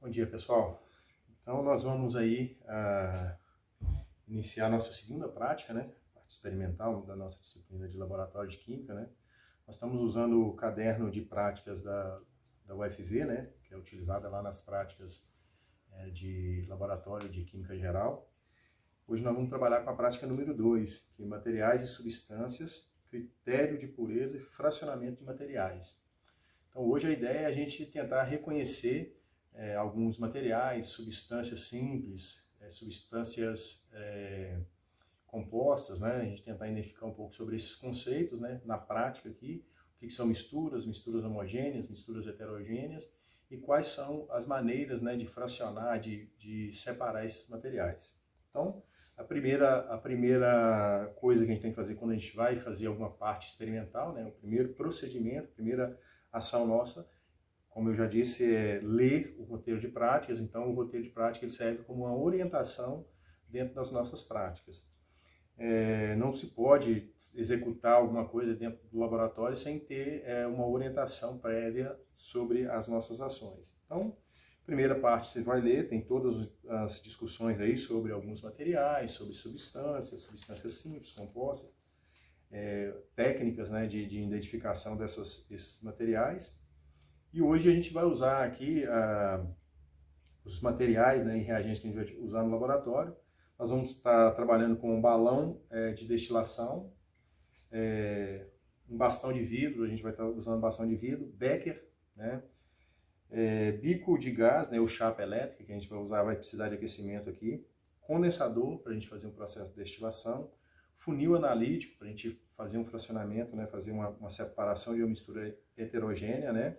Bom dia, pessoal. Então, nós vamos aí iniciar a nossa segunda prática, né? Parte experimental da nossa disciplina de Laboratório de Química, né? Nós estamos usando o caderno de práticas da UFV, né? Que é utilizada lá nas práticas de Laboratório de Química Geral. Hoje nós vamos trabalhar com a prática número 2, que é materiais e substâncias, critério de pureza e fracionamento de materiais. Então, hoje a ideia é a gente tentar reconhecer alguns materiais, substâncias simples, substâncias compostas, né? A gente tentar identificar um pouco sobre esses conceitos, né? Na prática aqui, o que são misturas homogêneas, misturas heterogêneas, e quais são as maneiras, né, de fracionar, de separar esses materiais. Então, a primeira coisa que a gente tem que fazer quando a gente vai fazer alguma parte experimental, né, o primeiro procedimento, a primeira ação nossa, como eu já disse, é ler o roteiro de práticas. Então, o roteiro de prática ele serve como uma orientação dentro das nossas práticas. Não se pode executar alguma coisa dentro do laboratório sem ter uma orientação prévia sobre as nossas ações. Então, primeira parte você vai ler, tem todas as discussões aí sobre alguns materiais, sobre substâncias simples, compostas, técnicas, né, de identificação desses materiais. E hoje a gente vai usar aqui os materiais, né, e reagentes que a gente vai usar no laboratório. Nós vamos estar trabalhando com um balão de destilação, um bastão de vidro, a gente vai estar usando bastão de vidro, Becker, né, bico de gás, né, ou chapa elétrica, que a gente vai usar, vai precisar de aquecimento aqui, condensador, para a gente fazer um processo de destilação, funil analítico, para a gente fazer um fracionamento, né, fazer uma separação de uma mistura heterogênea, né,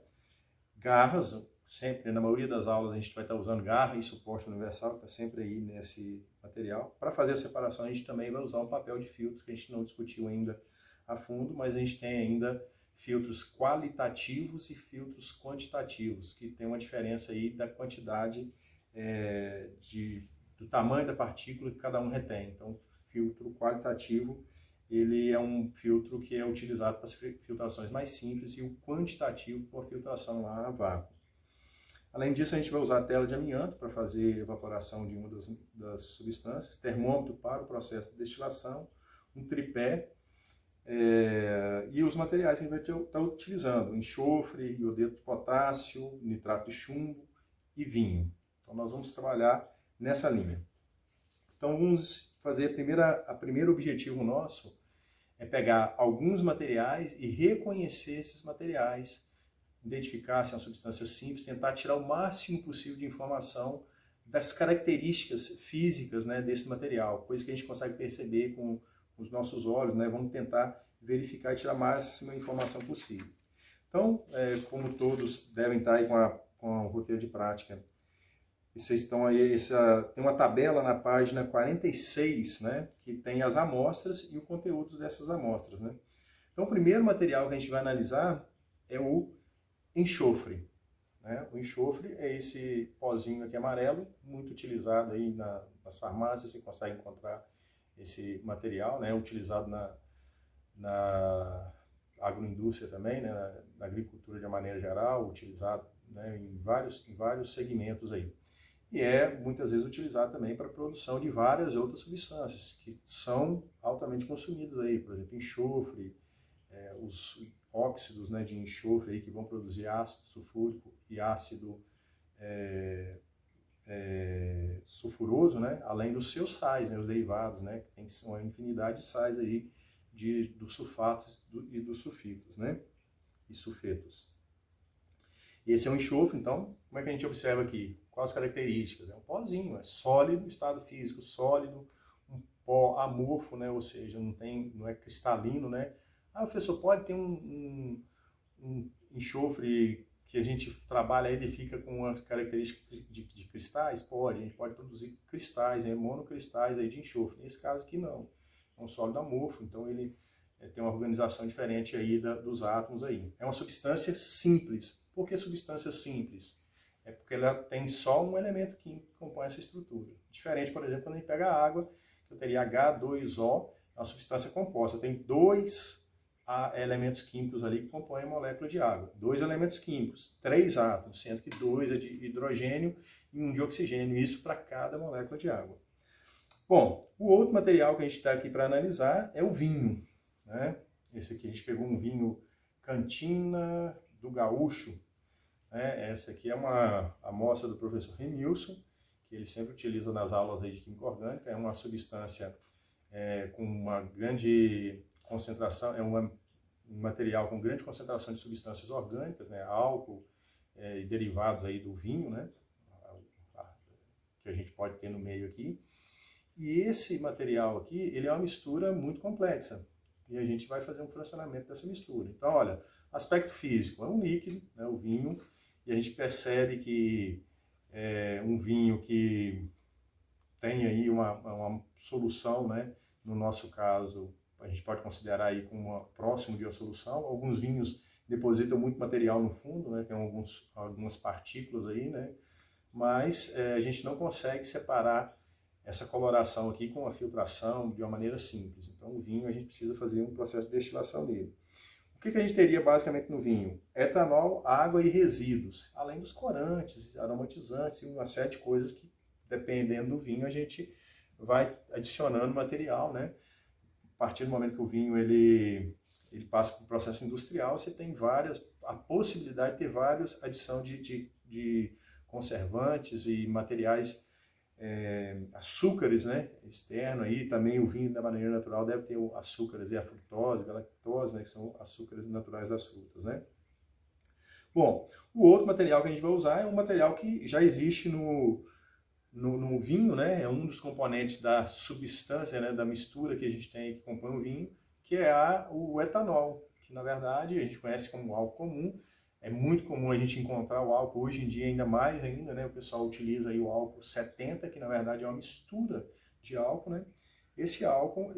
garras, sempre, na maioria das aulas a gente vai estar usando garra e suporte universal, que está sempre aí nesse material. Para fazer a separação a gente também vai usar um papel de filtro, que a gente não discutiu ainda a fundo, mas a gente tem ainda filtros qualitativos e filtros quantitativos, que tem uma diferença aí da quantidade do tamanho da partícula que cada um retém. Então, filtro qualitativo, ele é um filtro que é utilizado para as filtrações mais simples, e o quantitativo para a filtração lá a vácuo. Além disso, a gente vai usar a tela de amianto para fazer evaporação de uma das substâncias, termômetro para o processo de destilação, um tripé, e os materiais que a gente vai estar utilizando: enxofre, iodeto de potássio, nitrato de chumbo e vinho. Então, nós vamos trabalhar nessa linha. Então, vamos fazer o primeiro objetivo nosso é pegar alguns materiais e reconhecer esses materiais, identificar se é uma substância simples, tentar tirar o máximo possível de informação das características físicas, né, desse material, coisa que a gente consegue perceber com os nossos olhos, né? Vamos tentar verificar e tirar a máxima informação possível. Então, como todos devem estar aí com o roteiro de prática, vocês estão aí, tem uma tabela na página 46, né, que tem as amostras e o conteúdo dessas amostras, né? Então, o primeiro material que a gente vai analisar é o enxofre, né? O enxofre é esse pozinho aqui amarelo, muito utilizado aí nas farmácias. Você consegue encontrar esse material, né, utilizado na agroindústria também, né, na agricultura de uma maneira geral, utilizado, né, em vários segmentos aí. E muitas vezes utilizado também para a produção de várias outras substâncias que são altamente consumidas aí, por exemplo, enxofre, os óxidos, né, de enxofre aí, que vão produzir ácido sulfúrico e ácido sulfuroso, né, além dos seus sais, né, os derivados, né, que tem uma infinidade de sais aí, dos sulfatos e dos sulfitos, né, e sulfetos. Esse é um enxofre. Então, como é que a gente observa aqui? Quais as características? É um pozinho, é sólido, estado físico sólido, um pó amorfo, né? Ou seja, não é cristalino, né? Professor, pode ter um enxofre que a gente trabalha, ele fica com as características de cristais? Pode, a gente pode produzir cristais, monocristais aí de enxofre. Nesse caso aqui não, é um sólido amorfo, então ele tem uma organização diferente aí dos átomos aí. É uma substância simples. Por que substância simples? É porque ela tem só um elemento químico que compõe essa estrutura. Diferente, por exemplo, quando a gente pega a água, eu teria H2O, é uma substância composta. Tem 2 elementos químicos ali que compõem a molécula de água. 2 elementos químicos, 3 átomos, sendo que 2 é de hidrogênio e 1 de oxigênio, isso para cada molécula de água. Bom, o outro material que a gente está aqui para analisar é o vinho, né? Esse aqui a gente pegou um vinho Cantina do Gaúcho, né? Essa aqui é uma amostra do professor Renilson, que ele sempre utiliza nas aulas aí de química orgânica. É uma substância com uma grande concentração, é um material com grande concentração de substâncias orgânicas, né? Álcool e derivados aí do vinho, né? Que a gente pode ter no meio aqui. E esse material aqui, ele é uma mistura muito complexa. E a gente vai fazer um fracionamento dessa mistura. Então, olha, aspecto físico, é um líquido, né, o vinho, e a gente percebe que é um vinho que tem aí uma solução, né, no nosso caso, a gente pode considerar aí como próximo de uma solução. Alguns vinhos depositam muito material no fundo, né, tem algumas partículas aí, né, mas a gente não consegue separar essa coloração aqui com a filtração de uma maneira simples. Então o vinho a gente precisa fazer um processo de destilação nele. O que a gente teria basicamente no vinho? Etanol, água e resíduos, além dos corantes, aromatizantes e uma série de coisas que, dependendo do vinho, a gente vai adicionando material, né? A partir do momento que o vinho ele passa por um processo industrial, você tem a possibilidade de ter várias adição de conservantes e materiais, açúcares, né, externo aí. Também o vinho da maneira natural deve ter açúcares, a frutose, galactose, né, que são açúcares naturais das frutas, né. Bom, o outro material que a gente vai usar é um material que já existe no vinho, né, é um dos componentes da substância, né, da mistura que a gente tem que compõe o vinho, que é o etanol, que na verdade a gente conhece como álcool comum. É muito comum a gente encontrar o álcool, hoje em dia ainda mais ainda, né? O pessoal utiliza aí o álcool 70, que na verdade é uma mistura de álcool, né? Esse álcool,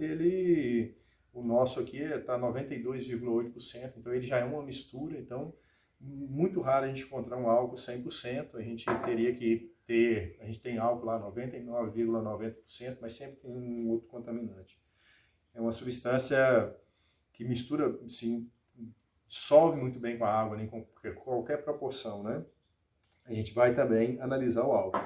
o nosso aqui está 92,8%, então ele já é uma mistura. Então muito raro a gente encontrar um álcool 100%, a gente teria que ter, a gente tem álcool lá 99,90%, mas sempre tem um outro contaminante. É uma substância que mistura, assim, dissolve muito bem com a água, nem com qualquer proporção, né? A gente vai também analisar o álcool.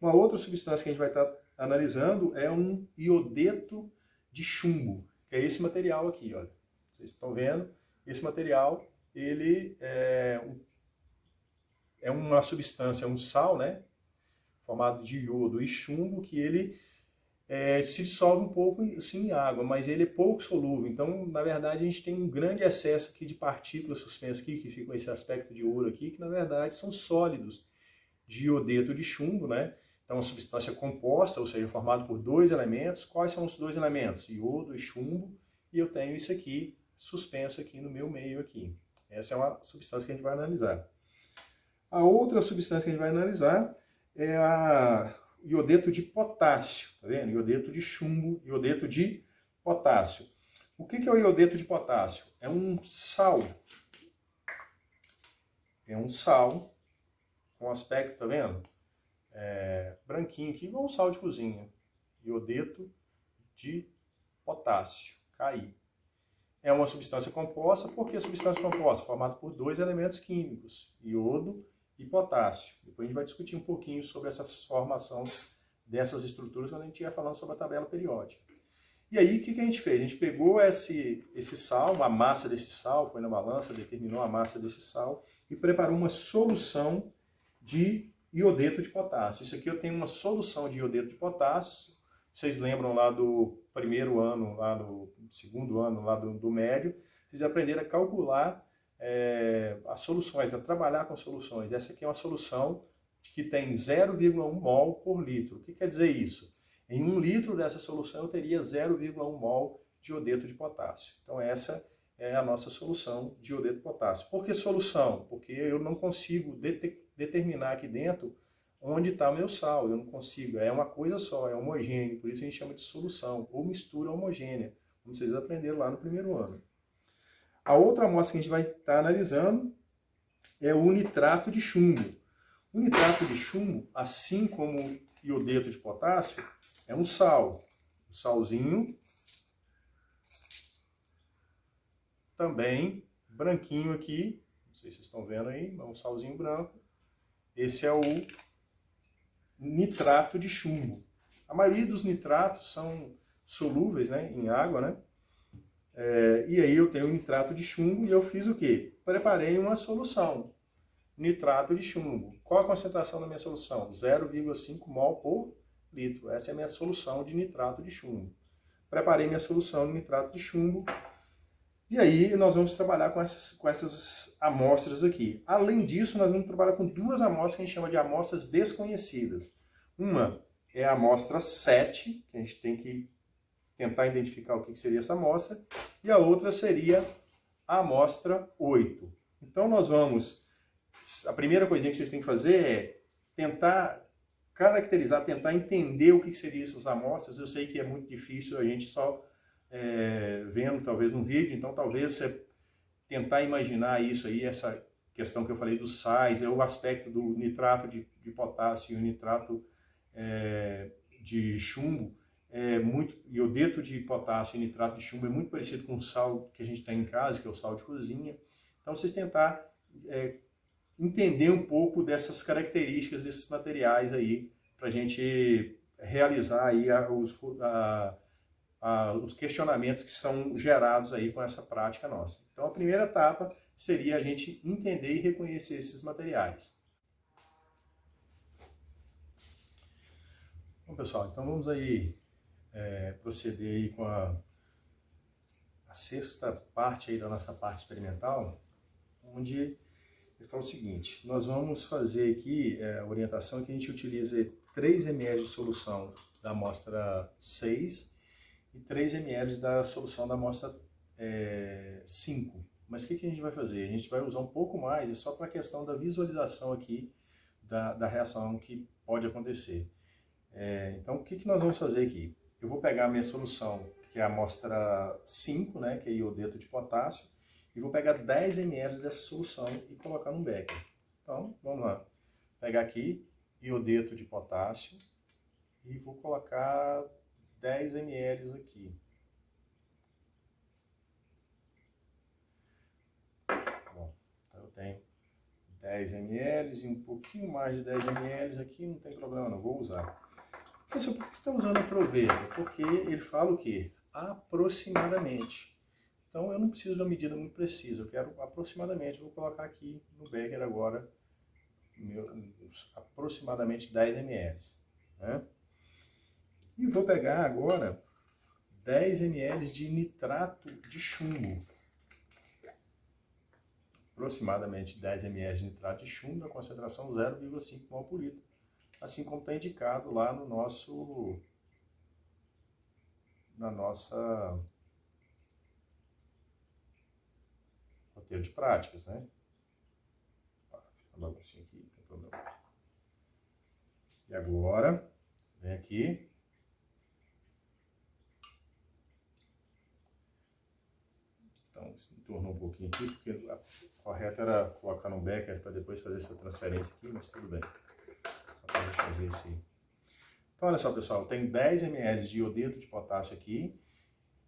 Uma outra substância que a gente vai estar analisando é um iodeto de chumbo, que é esse material aqui, olha. Vocês estão vendo? Esse material, ele é uma substância, um sal, né? Formado de iodo e chumbo, que ele se dissolve um pouco sim, em água, mas ele é pouco solúvel. Então, na verdade, a gente tem um grande excesso aqui de partículas suspensas aqui, que ficam esse aspecto de ouro aqui, que na verdade são sólidos de iodeto de chumbo, né? Então, uma substância composta, ou seja, formada por 2 elementos. Quais são os 2 elementos? Iodo e chumbo. E eu tenho isso aqui suspenso aqui no meu meio aqui. Essa é uma substância que a gente vai analisar. A outra substância que a gente vai analisar é a iodeto de potássio, tá vendo? Iodeto de chumbo, iodeto de potássio. O que é o iodeto de potássio? É um sal. É um sal com aspecto, tá vendo? Branquinho aqui, igual um sal de cozinha. Iodeto de potássio, Ki. É uma substância composta. Por que substância composta? Formada por 2 elementos químicos, iodo e potássio. Depois a gente vai discutir um pouquinho sobre essa formação dessas estruturas quando a gente estiver falando sobre a tabela periódica. E aí, o que a gente fez? A gente pegou esse sal, a massa desse sal, foi na balança, determinou a massa desse sal e preparou uma solução de iodeto de potássio. Isso aqui eu tenho uma solução de iodeto de potássio. Vocês lembram lá do primeiro ano, lá do segundo ano, lá do médio, vocês aprenderam a calcular as soluções, né? Trabalhar com soluções. Essa aqui é uma solução que tem 0,1 mol por litro. O que quer dizer isso? Em 1 litro dessa solução eu teria 0,1 mol de iodeto de potássio. Então essa é a nossa solução de iodeto de potássio. Por que solução? Porque eu não consigo determinar aqui dentro onde está o meu sal. Eu não consigo. É uma coisa só, é homogêneo. Por isso a gente chama de solução ou mistura homogênea, como vocês aprenderam lá no primeiro ano. A outra amostra que a gente vai estar analisando é o nitrato de chumbo. O nitrato de chumbo, assim como o iodeto de potássio, é um sal. Um salzinho também branquinho aqui, não sei se vocês estão vendo aí, um salzinho branco. Esse é o nitrato de chumbo. A maioria dos nitratos são solúveis, né, em água, né? E aí eu tenho o nitrato de chumbo e eu fiz o quê? Preparei uma solução, nitrato de chumbo. Qual a concentração da minha solução? 0,5 mol por litro. Essa é a minha solução de nitrato de chumbo. Preparei minha solução de nitrato de chumbo. E aí nós vamos trabalhar com essas amostras aqui. Além disso, nós vamos trabalhar com duas amostras que a gente chama de amostras desconhecidas. Uma é a amostra 7, que a gente tem que tentar identificar o que seria essa amostra, e a outra seria a amostra 8. Então nós vamos, a primeira coisinha que vocês têm que fazer é tentar caracterizar, tentar entender o que seriam essas amostras. Eu sei que é muito difícil a gente só vendo talvez no vídeo, então talvez você tentar imaginar isso aí, essa questão que eu falei dos sais, o aspecto do nitrato de potássio e o nitrato de chumbo, iodeto de potássio e nitrato de chumbo é muito parecido com o sal que a gente tem em casa, que é o sal de cozinha. Então vocês tentar entender um pouco dessas características desses materiais aí, para a gente realizar aí os questionamentos que são gerados aí com essa prática nossa. Então a primeira etapa seria a gente entender e reconhecer esses materiais. Bom, pessoal, então vamos aí proceder aí com a sexta parte aí da nossa parte experimental, onde ele fala o seguinte: nós vamos fazer aqui a orientação que a gente utilize 3 ml de solução da amostra 6 e 3 ml da solução da amostra 5. Mas o que a gente vai fazer? A gente vai usar um pouco mais, é só para a questão da visualização aqui da reação que pode acontecer. Então, o que nós vamos fazer aqui? Eu vou pegar a minha solução, que é a amostra 5, né, que é iodeto de potássio, e vou pegar 10 ml dessa solução e colocar num becker. Então, vamos lá. Pegar aqui iodeto de potássio e vou colocar 10 ml aqui. Bom, então eu tenho 10 ml e um pouquinho mais de 10 ml aqui, não tem problema não, vou usar. Professor, por que você está usando a proveta? Porque ele fala o quê? Aproximadamente. Então eu não preciso de uma medida muito precisa, eu quero aproximadamente, vou colocar aqui no becker agora, aproximadamente 10 ml. Né? E vou pegar agora 10 ml de nitrato de chumbo. Aproximadamente 10 ml de nitrato de chumbo, a concentração 0,5 mol por litro. Assim como está indicado lá no na nossa roteiro de práticas, né? Fica uma baguncinha aqui, não tem problema. E agora, vem aqui. Então, isso me tornou um pouquinho aqui, porque a correta era colocar no becker para depois fazer essa transferência aqui, mas tudo bem. Só para a gente fazer esse... Então, olha só, pessoal, tem 10 ml de iodeto de potássio aqui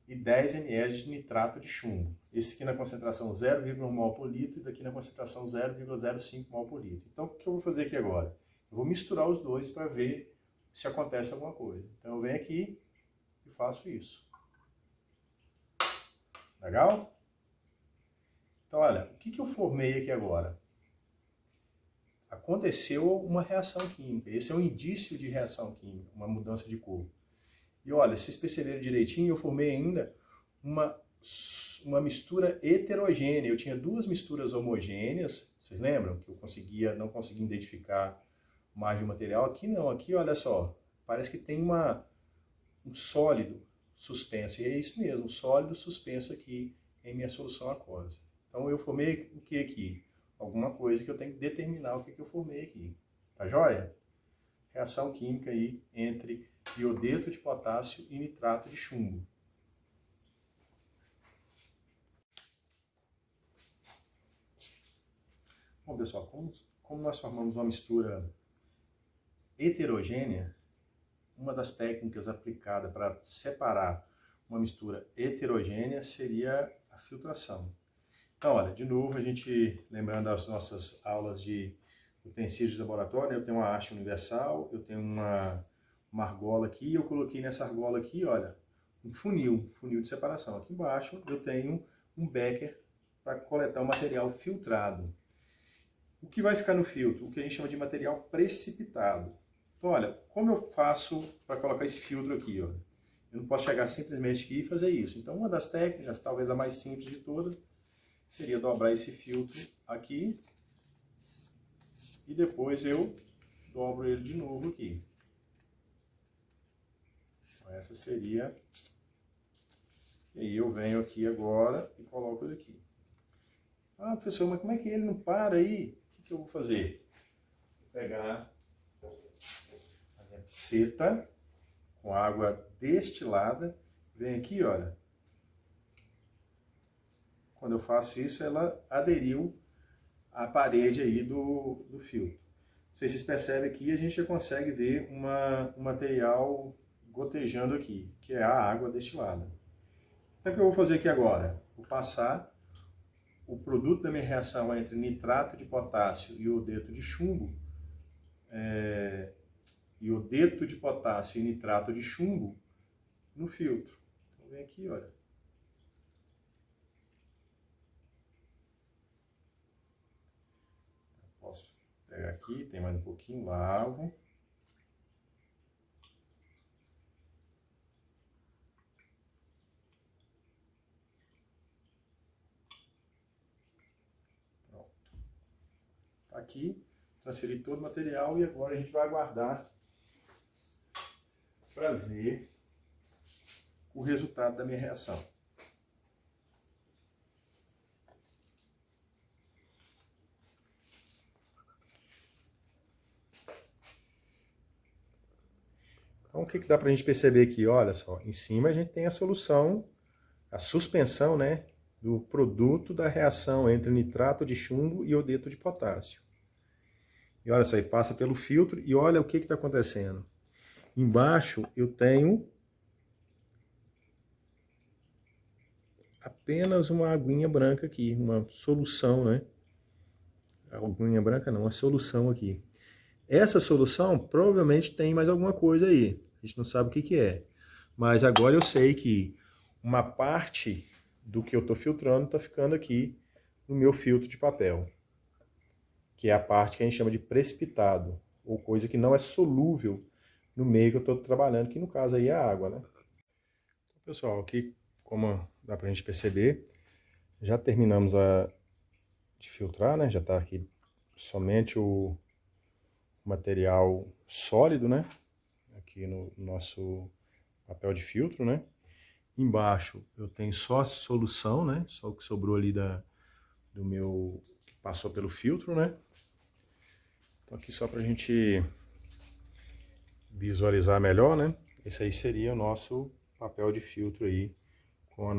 e 10 ml de nitrato de chumbo. Esse aqui na concentração 0,1 mol por litro e daqui na concentração 0,05 mol por litro. Então, o que eu vou fazer aqui agora? Eu vou misturar os dois para ver se acontece alguma coisa. Então, eu venho aqui e faço isso. Legal? Então, olha, o que eu formei aqui agora? Aconteceu uma reação química. Esse é um indício de reação química, uma mudança de cor. E olha, se perceberam direitinho, eu formei ainda uma mistura heterogênea. Eu tinha duas misturas homogêneas, vocês lembram? Que eu não conseguia identificar margem material. Aqui não, aqui olha só, parece que tem um sólido suspenso. E é isso mesmo, um sólido suspenso aqui em minha solução aquosa. Então eu formei o que aqui? Alguma coisa que eu tenho que determinar o que eu formei aqui. Tá joia? Reação química aí entre iodeto de potássio e nitrato de chumbo. Bom, pessoal, como nós formamos uma mistura heterogênea, uma das técnicas aplicada para separar uma mistura heterogênea seria a filtração. Então, olha, de novo, a gente, lembrando as nossas aulas de utensílios de laboratório, né? Eu tenho uma haste universal, eu tenho uma argola aqui, eu coloquei nessa argola aqui, olha, um funil de separação. Aqui embaixo eu tenho um becker para coletar o material filtrado. O que vai ficar no filtro? O que a gente chama de material precipitado. Então, olha, como eu faço para colocar esse filtro aqui, ó? Eu não posso chegar simplesmente aqui e fazer isso. Então, uma das técnicas, talvez a mais simples de todas, seria dobrar esse filtro aqui e depois eu dobro ele de novo aqui. Essa seria... E aí eu venho aqui agora e coloco ele aqui. Ah, professor, mas como é que ele não para aí? O que eu vou fazer? Vou pegar a minha seta com água destilada. Vem aqui, olha. Quando eu faço isso, ela aderiu à parede aí do filtro. Vocês percebem aqui, a gente já consegue ver um material gotejando aqui, que é a água destilada. Então, o que eu vou fazer aqui agora? Vou passar o produto da minha reação entre nitrato de potássio e iodeto de chumbo, iodeto de potássio e nitrato de chumbo no filtro. Então, vem aqui, olha. Posso pegar aqui, tem mais um pouquinho, lavo. Aqui, transferi todo o material e agora a gente vai aguardar para ver o resultado da minha reação. Então, o que dá para a gente perceber aqui? Olha só, em cima a gente tem a solução, a suspensão, né, do produto da reação entre nitrato de chumbo e iodeto de potássio. E olha só, aí passa pelo filtro e olha o que está acontecendo. Embaixo eu tenho apenas uma aguinha branca aqui, uma solução, né? A aguinha branca não, uma solução aqui. Essa solução provavelmente tem mais alguma coisa aí. A gente não sabe o que que é. Mas agora eu sei que uma parte do que eu estou filtrando está ficando aqui no meu filtro de papel. Que é a parte que a gente chama de precipitado, ou coisa que não é solúvel no meio que eu estou trabalhando, que no caso aí é a água, né? Então, pessoal, aqui, como dá pra gente perceber, já terminamos de filtrar, né? Já está aqui somente o material sólido, né? Aqui no nosso papel de filtro, né? Embaixo eu tenho só solução, né? Só o que sobrou ali do meu... que passou pelo filtro, né? Então aqui só pra gente visualizar melhor, né? Esse aí seria o nosso papel de filtro aí com a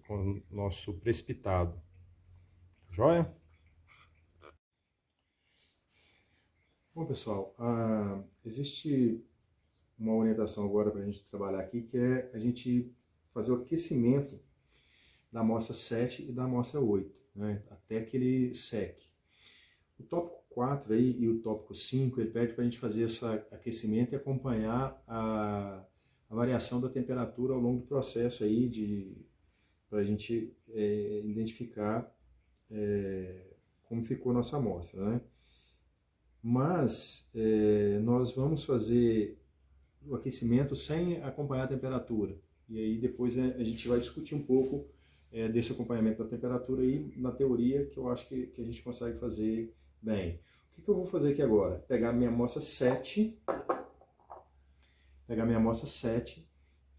com o nosso precipitado. Joia? Bom, pessoal, existe uma orientação agora para a gente trabalhar aqui, que é a gente fazer o aquecimento da amostra 7 e da amostra 8, né? Até que ele seque. O tópico 4 aí e o tópico 5, ele pede para a gente fazer esse aquecimento e acompanhar a variação da temperatura ao longo do processo aí, para a gente identificar como ficou nossa amostra, né? Mas nós vamos fazer o aquecimento sem acompanhar a temperatura. E aí depois a gente vai discutir um pouco desse acompanhamento da temperatura aí na teoria, que eu acho que a gente consegue fazer bem. O que eu vou fazer aqui agora? Pegar minha amostra 7,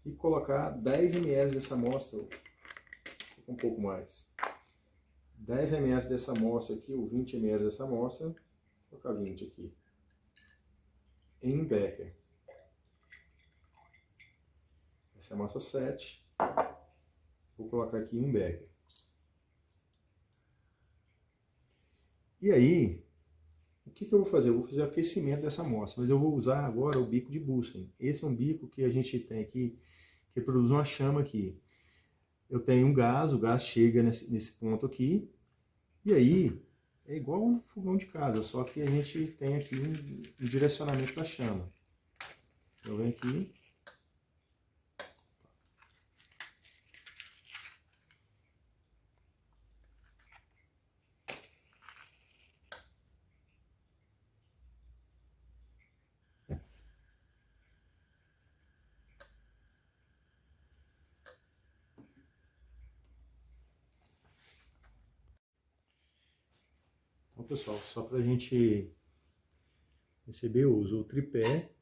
e colocar 10 ml dessa amostra, um pouco mais. 10 ml dessa amostra aqui, ou 20 ml dessa amostra, vou colocar 20 aqui, em um becker. Essa é a amostra 7, vou colocar aqui em um becker. E aí, o que eu vou fazer? Eu vou fazer o aquecimento dessa amostra, mas eu vou usar agora o bico de Bunsen. Esse é um bico que a gente tem aqui, que produz uma chama aqui. eu tenho um gás, o gás chega nesse ponto aqui, e aí é igual um fogão de casa, só que a gente tem aqui um direcionamento da chama. Eu venho aqui. Então, pessoal, só para a gente receber, eu uso o tripé,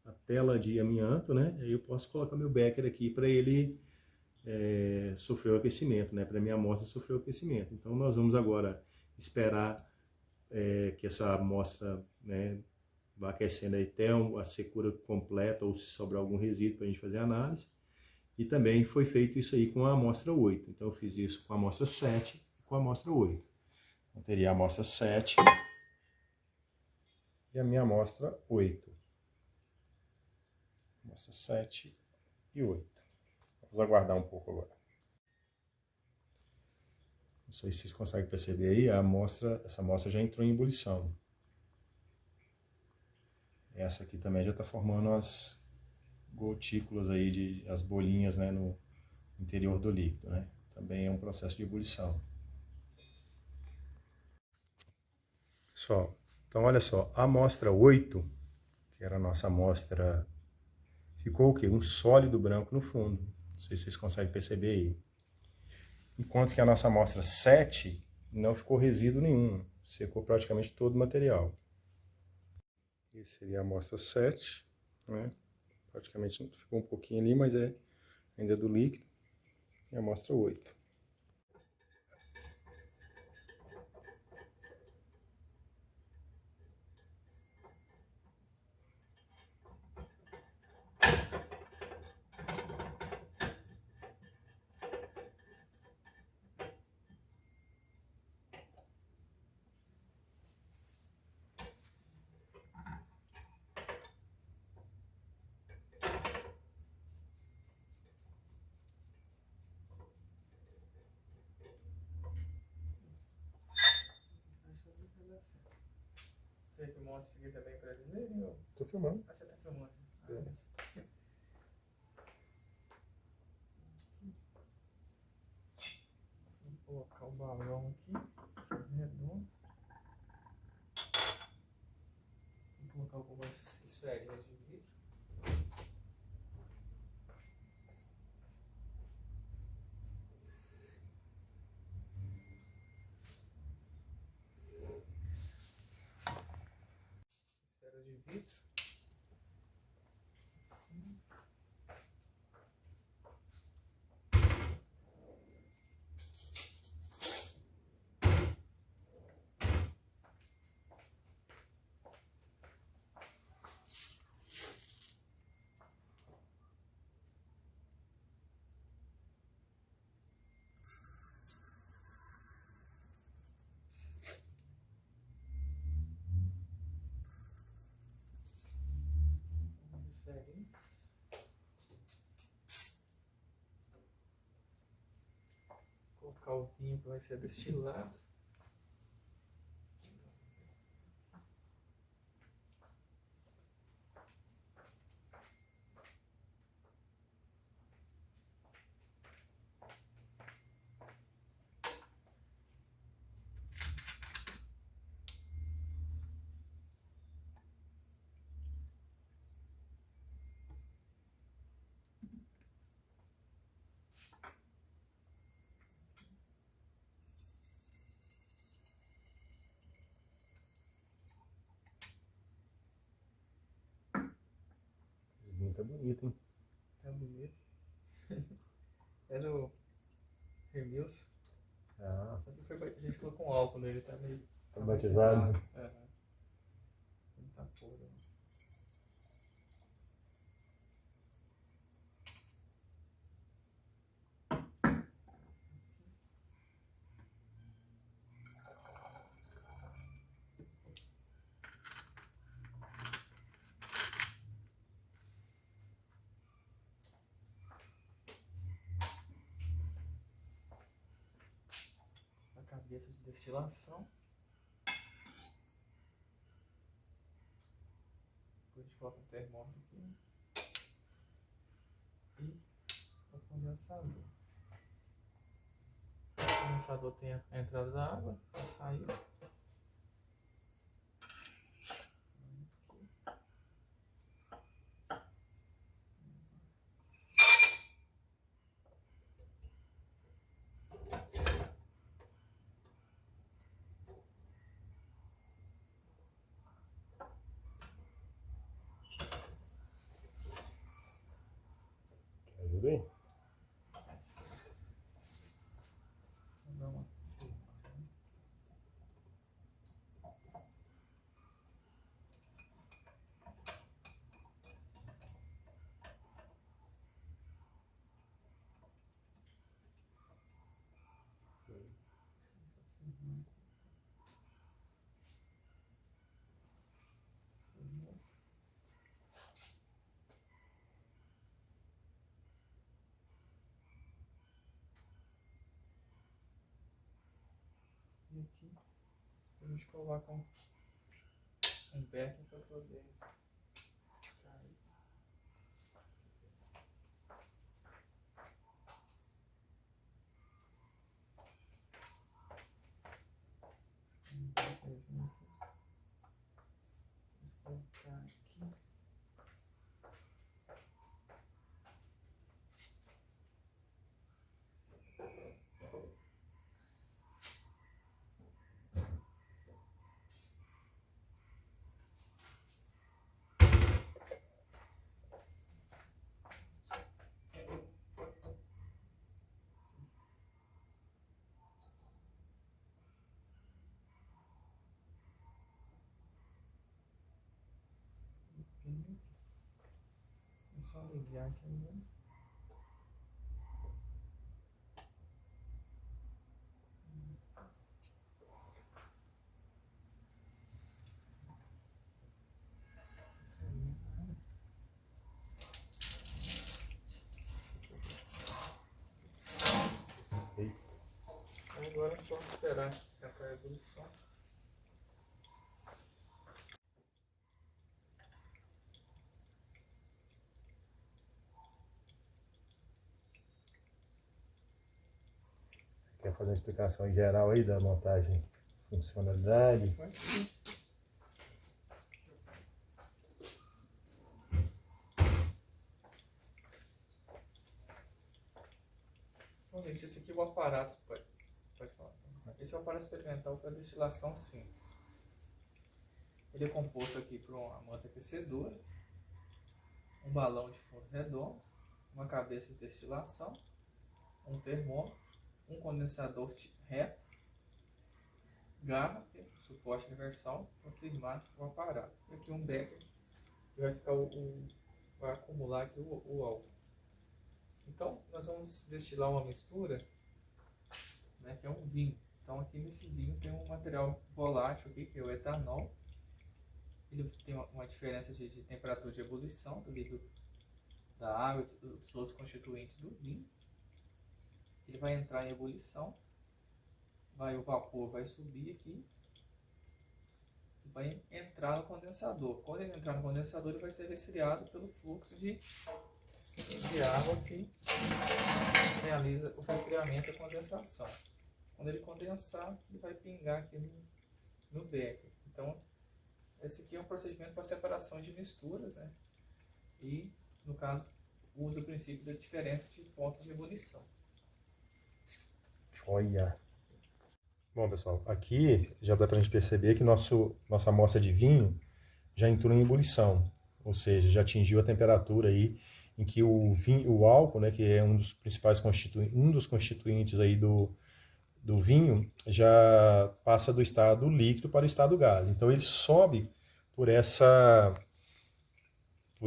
a tela de amianto, né? Aí eu posso colocar meu becker aqui para ele sofrer o aquecimento, né? Para minha amostra sofrer o aquecimento. Então nós vamos agora esperar que essa amostra, né, vá aquecendo aí até a secura completa ou se sobrar algum resíduo para a gente fazer a análise. E também foi feito isso aí com a amostra 8. Então eu fiz isso com a amostra 7 e com a amostra 8. Então teria a amostra 7 e a minha amostra 8. Amostra 7 e 8. Vamos aguardar um pouco agora. Não sei se vocês conseguem perceber aí, essa amostra já entrou em ebulição. Essa aqui também já está formando as gotículas aí, as bolinhas, né, no interior do líquido, né? Também é um processo de ebulição. Pessoal, então olha só, a amostra 8, que era a nossa amostra, ficou o quê? Um sólido branco no fundo. Não sei se vocês conseguem perceber aí. Enquanto que a nossa amostra 7 não ficou resíduo nenhum, secou praticamente todo o material. Esse seria a amostra 7, né? Praticamente ficou um pouquinho ali, mas ainda é do líquido. E a amostra 8. Você filmou antes de seguir também para eles verem? Ou... Tô filmando. Ah, você tá filmando. Vou colocar o balão aqui, fazer redondo. Vou colocar algumas esferinhas de vidro. Esferas de vidro. Esferinhas. Colocar o vinho que vai ser destilado. Esse vinho tá bonito, hein? Tá bonito. É do Remilson. Ah, Só que a gente colocou um álcool nele, tá meio... tá batizado? Aham. Ele tá puro. cabeça de destilação. Depois a gente coloca o termômetro aqui. E o condensador. O condensador tem a entrada da água, a saída. Ajuda aí. Só dá uma... E aqui a gente coloca um beck para poder cair. Um beckzinho aqui. Vou colocar aqui. É só ligar aqui mesmo. Agora é só esperar entrar a ebulição. Quer fazer uma explicação geral aí da montagem, funcionalidade? Então, gente, esse aqui é o aparato, pode falar. Esse é o aparato experimental para destilação simples. Ele é composto aqui por uma manta aquecedora, um balão de fundo redondo, uma cabeça de destilação, um termômetro, um condensador reto, garra, suporte universal para firmar o aparato. E aqui um becker que vai ficar vai acumular aqui o álcool. Então, nós vamos destilar uma mistura, né, que é um vinho. Então, aqui nesse vinho tem um material volátil aqui, que é o etanol. Ele tem uma diferença de temperatura de ebulição do líquido da água e dos outros constituintes do vinho. Ele vai entrar em ebulição, o vapor vai subir aqui e vai entrar no condensador. Quando ele entrar no condensador, ele vai ser resfriado pelo fluxo de água que realiza o resfriamento e a condensação. Quando ele condensar, ele vai pingar aqui no becker. Então, esse aqui é um procedimento para separação de misturas, né? E, no caso, usa o princípio da diferença de pontos de ebulição. Joia! Bom, pessoal, aqui já dá para a gente perceber que nossa amostra de vinho já entrou em ebulição, ou seja, já atingiu a temperatura aí em que o álcool, né, que é um dos principais constituintes aí do vinho, já passa do estado líquido para o estado gás. Então ele sobe por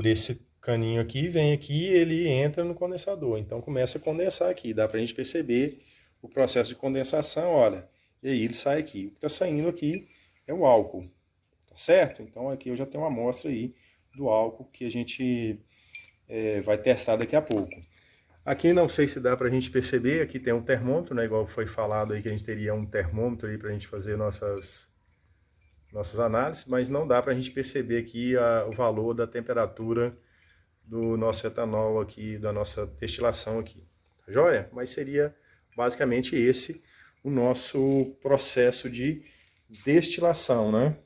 esse caninho aqui, vem aqui e ele entra no condensador. Então começa a condensar aqui, dá para a gente perceber o processo de condensação, olha, e aí ele sai aqui. O que está saindo aqui é o álcool, tá certo? Então aqui eu já tenho uma amostra aí do álcool que a gente vai testar daqui a pouco. Aqui não sei se dá para a gente perceber, aqui tem um termômetro, né, igual foi falado aí que a gente teria um termômetro aí para a gente fazer nossas análises, mas não dá para a gente perceber aqui o valor da temperatura do nosso etanol aqui, da nossa destilação aqui, tá joia? Mas seria basicamente esse o nosso processo de destilação, né?